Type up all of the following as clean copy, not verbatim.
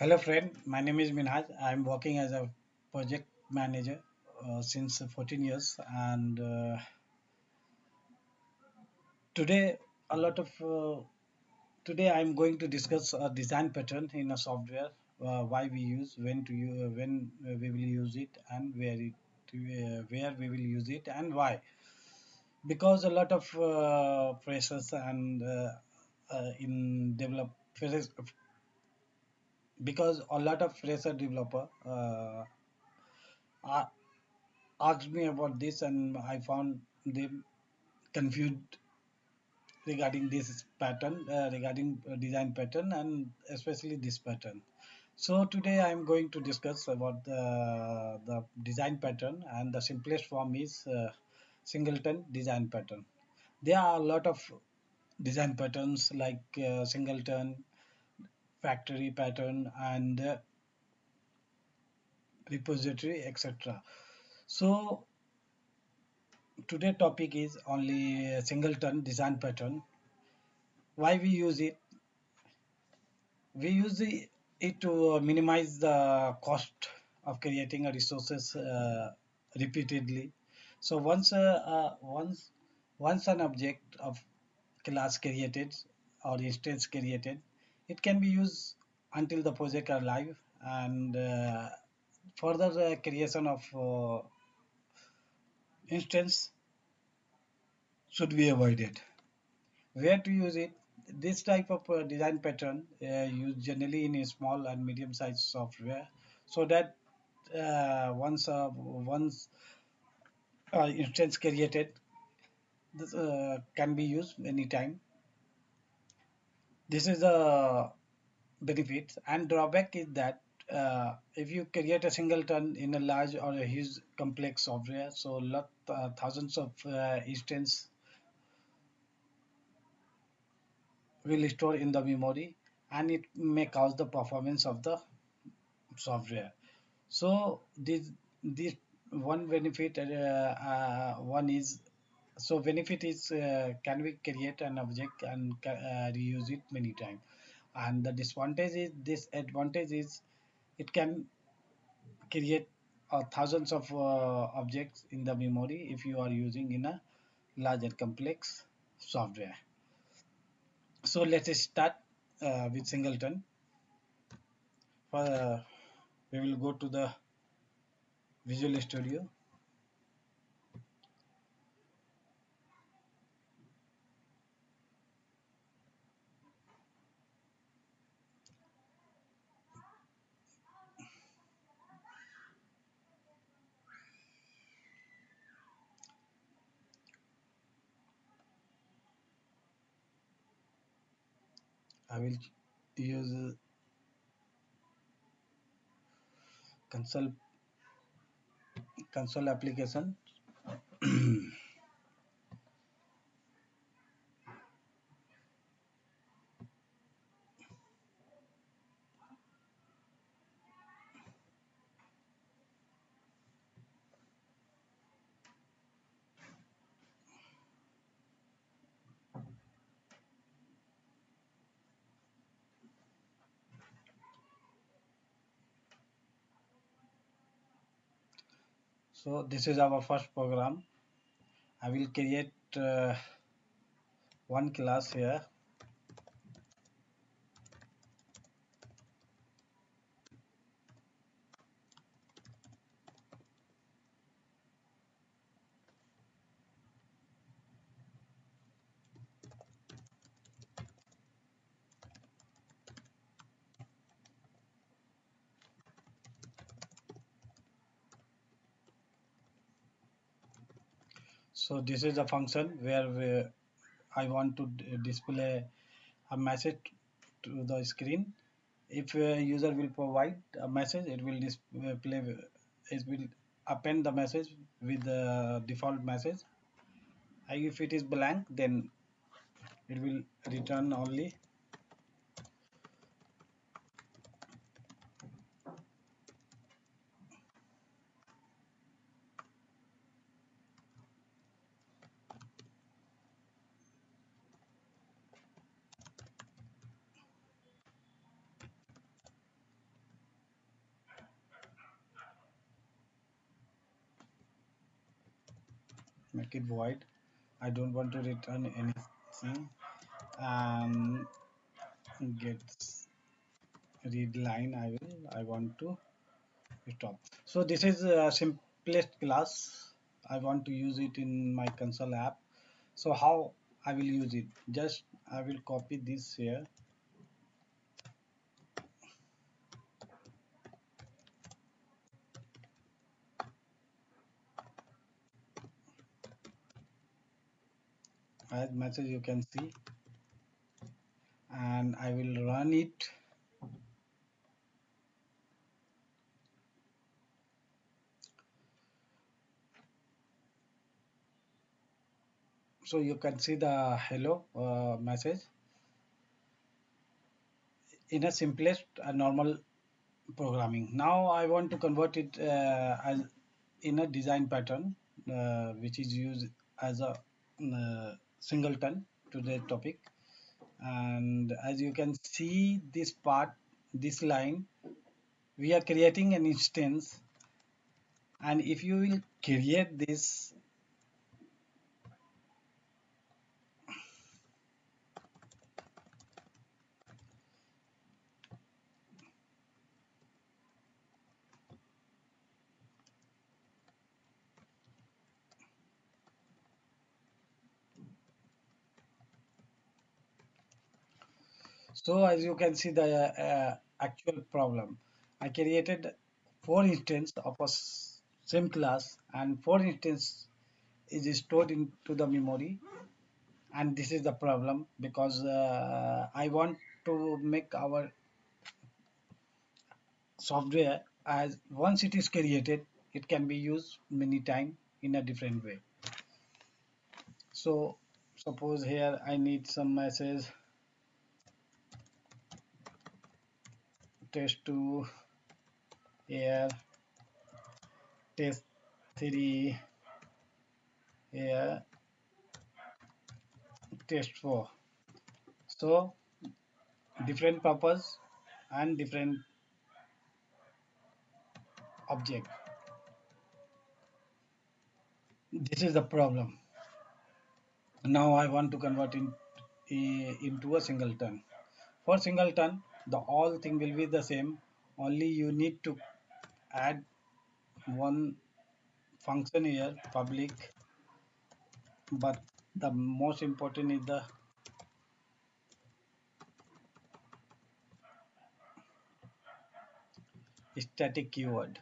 Hello friend, my name is Minhaj. I'm working as a project manager since 14 years and today a lot of today I'm going to discuss a design pattern in a software, why we use, when we will use it and where we will use it and why. Because a lot of freshers and in develop because a lot of fresher developer a- asked me about this and I found them confused regarding this pattern, regarding design pattern and especially this pattern. So today I am going to discuss about the design pattern, and the simplest form is singleton design pattern. There are a lot of design patterns like singleton, factory pattern and repository, etc. So today topic is only singleton design pattern. Why we use it? We use it to minimize the cost of creating a resources repeatedly. So once an object of class created or instance created, it can be used until the project are live, and further creation of instance should be avoided. Where to use it? This type of design pattern used generally in a small and medium sized software, so that once instance created, this can be used anytime. This is a benefit, and drawback is that if you create a singleton in a large or a huge complex software, so thousands of instance will store in the memory, and it may cause the performance of the software. So this one benefit, one is, so benefit is, can we create an object and reuse it many times, and the disadvantage is it can create thousands of objects in the memory if you are using in a large and complex software. So let's start with singleton. uh, we will go to the Visual Studio. I will use console console application. So this is our first program. I will create one class here. So this is a function where I want to display a message to the screen. If a user will provide a message, it will display, it will append the message with the default message. If it is blank, then it will return only. make it void. I don't want to return anything, and get read line. I want to stop. So this is a simplest class. I want to use it in my console app. So how I will use it? Just I will copy this here. As much as you can see, and I will run it. So you can see the hello message in a simplest normal programming. Now I want to convert it as in a design pattern, which is used as a singleton to the topic. And as you can see, this part, this line, we are creating an instance. And if you will create this, so as you can see the actual problem, I created four instances of a same class, and four instances is stored into the memory. And this is the problem because I want to make our software as once it is created, it can be used many times in a different way. So suppose here I need some message test 2 here, test 3 here, test 4. So different purpose and different object. This is the problem. Now I want to convert into a singleton. For singleton, the all thing will be the same. Only you need to add one function here, public. But the most important is the static keyword.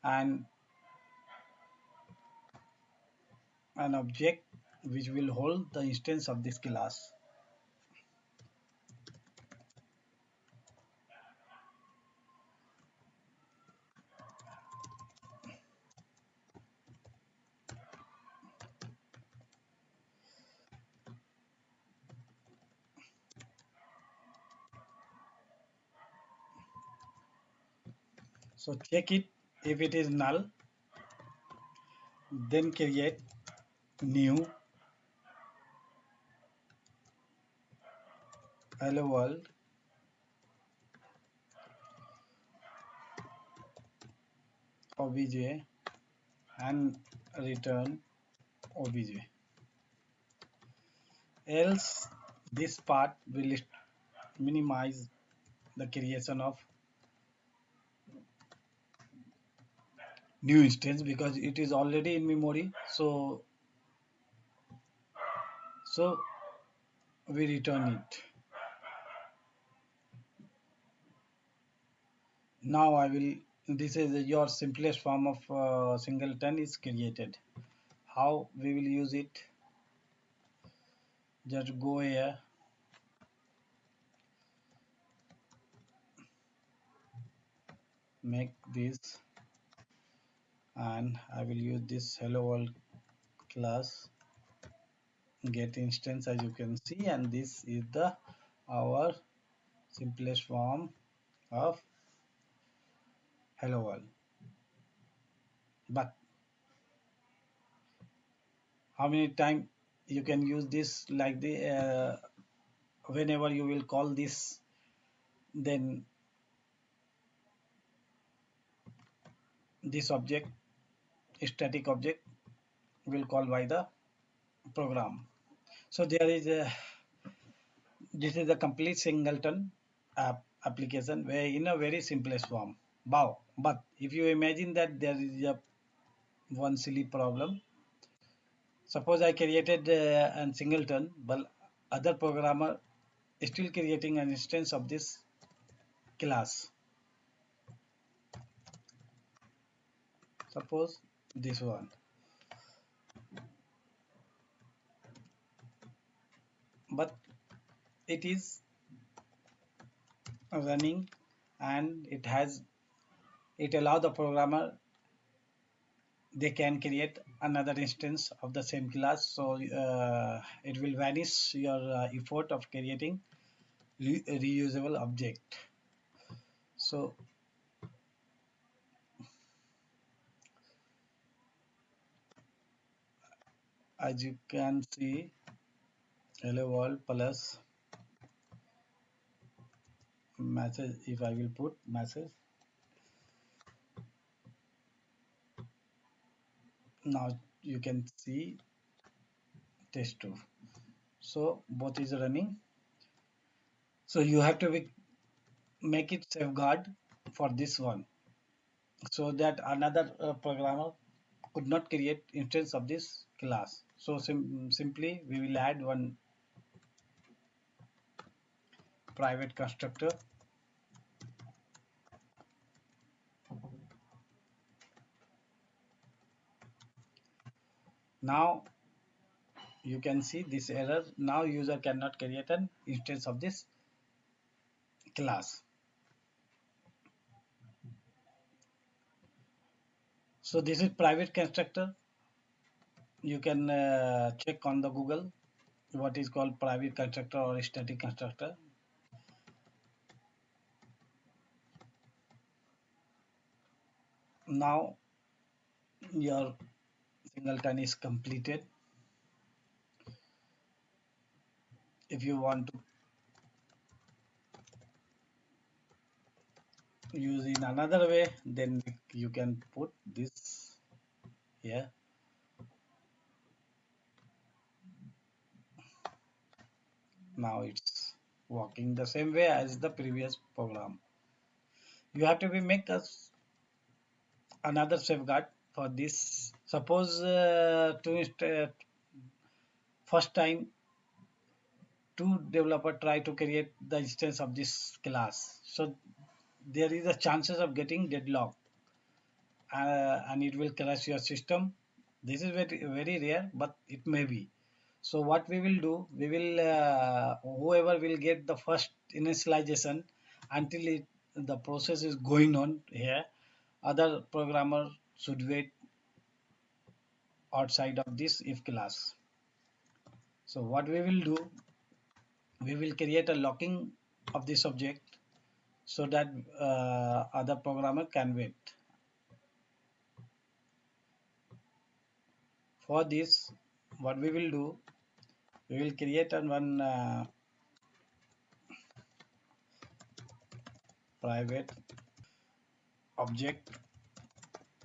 And an object which will hold the instance of this class. So check it. If it is null, then create new hello world obj and return obj. Else this part will minimize the creation of new instance because it is already in memory. So we return it. Now I will, this is your simplest form of singleton is created. How we will use it? Just go here, make this, and I will use this hello world class get instance as you can see, and this is the our simplest form of hello world. But how many time you can use this like the whenever you will call this then this object, static object, will call by the program. So there is a, this is a complete singleton application where in a very simplest form. Wow. But if you imagine that there is a one silly problem. Suppose I created a singleton, but other programmer is still creating an instance of this class. Suppose this one, but it is running and it allow the programmer, they can create another instance of the same class. So it will vanish your effort of creating reusable object. So as you can see, hello world plus message, if I will put message, now you can see test 2. So both is running. So you have to make it safeguard for this one, so that another programmer could not create instance of this class. So simply we will add one private constructor. Now you can see this error. Now user cannot create an instance of this class. So this is private constructor. You can check on the Google what is called private constructor or static constructor. Now your singleton is completed. If you want to use in another way, then you can put this here. Now it's working the same way as the previous program. You have to be make us another safeguard for this. Suppose first time two developer try to create the instance of this class, so there is a chances of getting deadlock, and it will crash your system. This is very rare, but it may be. So what we will do, we will whoever will get the first initialization until the process is going on here, other programmer should wait outside of this if class. So what we will do, we will create a locking of this object so that other programmer can wait. For this, what we will do, we will create one private object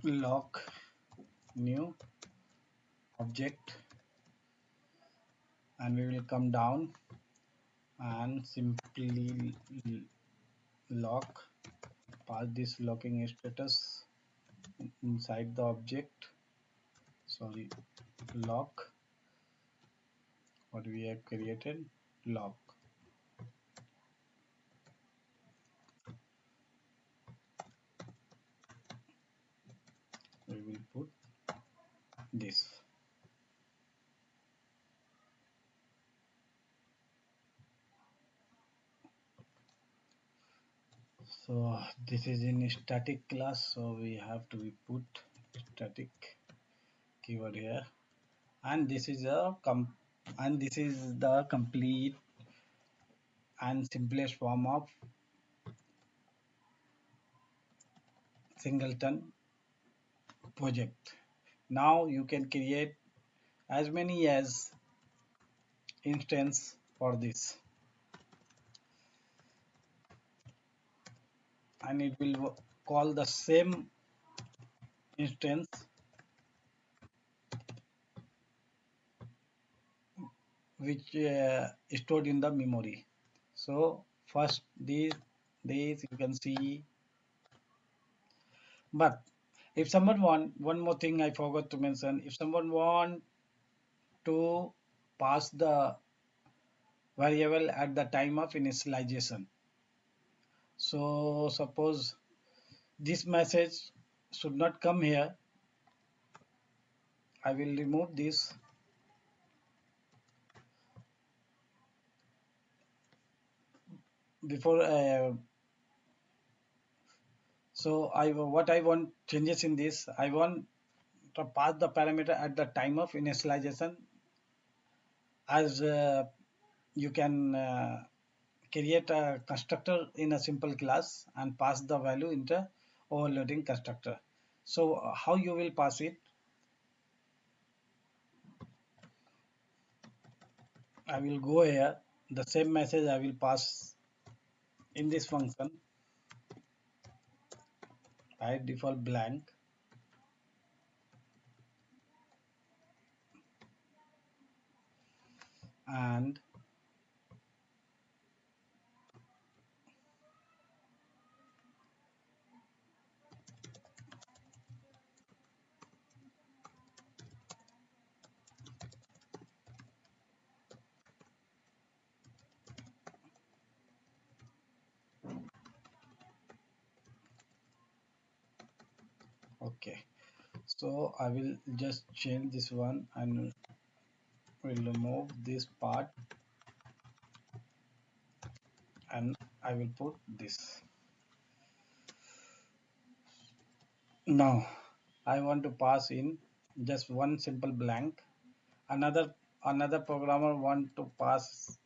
lock new object, and we will come down and simply lock, pass this locking status inside the object, sorry, lock what we have created, lock. We will put this. So this is in static class, so we have to put static keyword here, and this is the complete and simplest form of singleton project. Now you can create as many as instance for this. and it will call the same instance which is stored in the memory. So first these you can see, but if someone want, one more thing I forgot to mention, if someone want to pass the variable at the time of initialization, so suppose this message should not come here, I will remove this. Before so I what I want changes in this, I want to pass the parameter at the time of initialization, as you can create a constructor in a simple class and pass the value into overloading constructor. So how you will pass it? I will go here, the same message I will pass in this function, by default blank, and okay. So I will just change this one and will remove this part, and I will put this. Now I want to pass in just one simple blank. Another programmer want to pass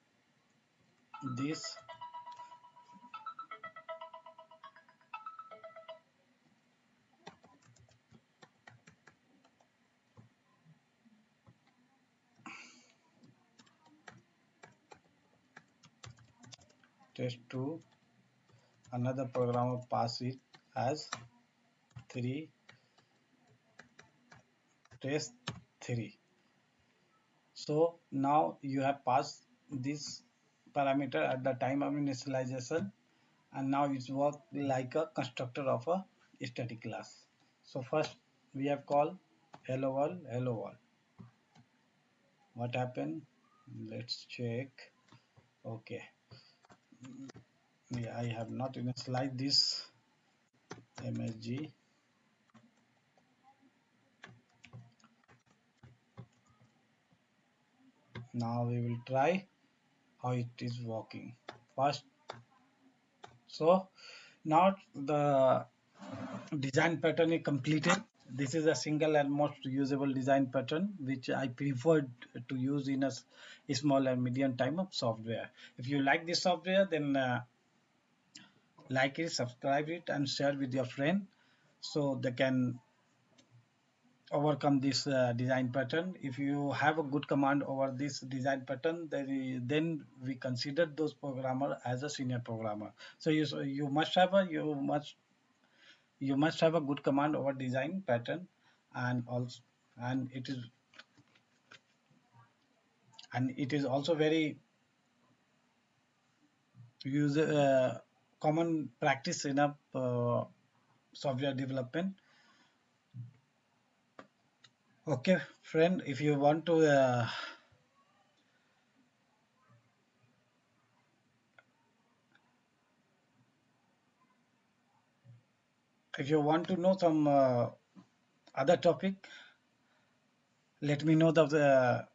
this test2, another programmer pass it as 3 test3. So now you have passed this parameter at the time of initialization, and now it's work like a constructor of a static class. So first we have called hello world, hello world. What happened? Let's check. Okay, yeah, I have not initialized this msg. Now we will try how it is working first. So now the design pattern is completed. This is a single and most usable design pattern which I preferred to use in a small and medium time of software. If you like this software, then like it, subscribe it, and share with your friend so they can overcome this design pattern. If you have a good command over this design pattern, then we consider those programmer as a senior programmer. So you must have a good command over design pattern, and also and it is also very use common practice in a software development. Okay, friend, if you want to know some other topic, let me know the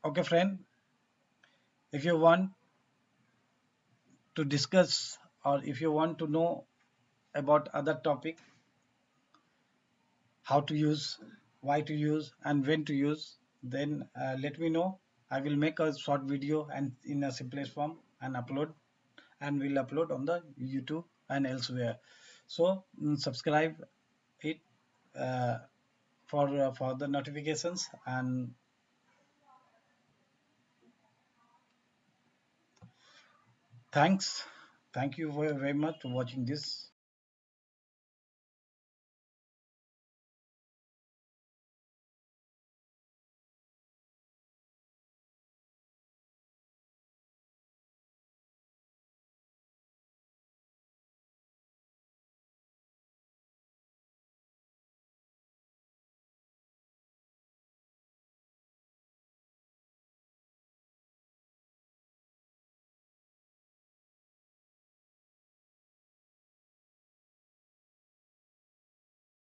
okay, friend, if you want to discuss or if you want to know about other topic, how to use, why to use, and when to use, then let me know. I will make a short video and in a simplest form and upload, and will upload on the YouTube and elsewhere. So subscribe it uh, for the notifications, and thanks. Thank you very, very much for watching this.